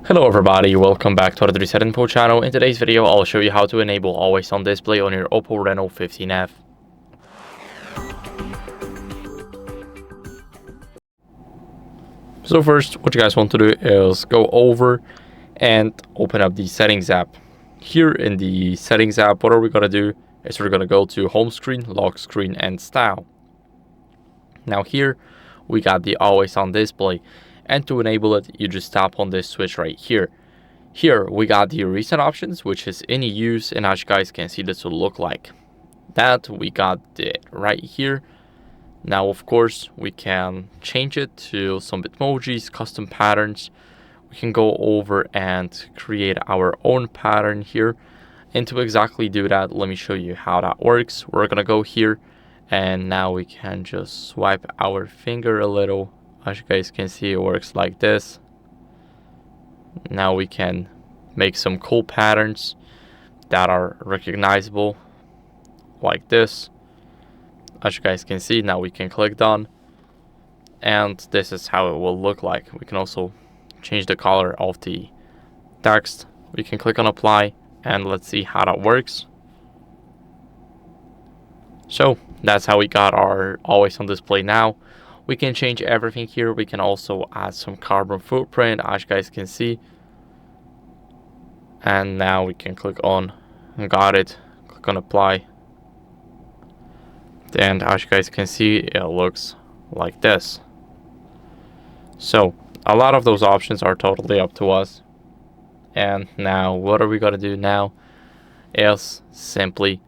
Hello everybody, welcome back to the HardReset.Info channel. In today's video, I'll show you how to enable always on display on your OPPO Reno 15F. So first, what you guys want to do is go over and open up the settings app. Here in the settings app, what are we going to do is we're going to go to home screen, lock screen, and style. Now here, we got the always on display. And to enable it, you just tap on this switch right here. Here we got the recent options, which is in use, and as you guys can see, this will look like that. We got it right here. Now of course we can change it to some Bitmojis, custom patterns. We can go over and create our own pattern here, and to exactly do that, let me show you how that works. We're gonna go here, and now we can just swipe our finger a little. As you guys can see, it works like this. Now we can make some cool patterns that are recognizable like this. As you guys can see, now we can click done, and this is how it will look like. We can also change the color of the text. We can click on apply, and let's see how that works. So that's how we got our always on display now. We can change everything here. We can also add some carbon footprint, as you guys can see. And now we can click on, got it, click on apply. And as you guys can see, it looks like this. So a lot of those options are totally up to us. And now what are we gonna do now is simply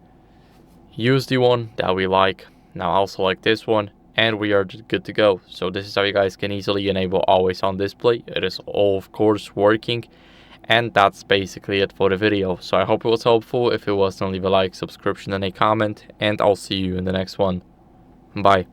use the one that we like. Now I'll select this one, and we are good to go. So this is how you guys can easily enable always on display. It is all of course working, and that's basically it for the video. So I hope it was helpful. If it was, then leave a like, subscription, and a comment, and I'll see you in the next one. Bye.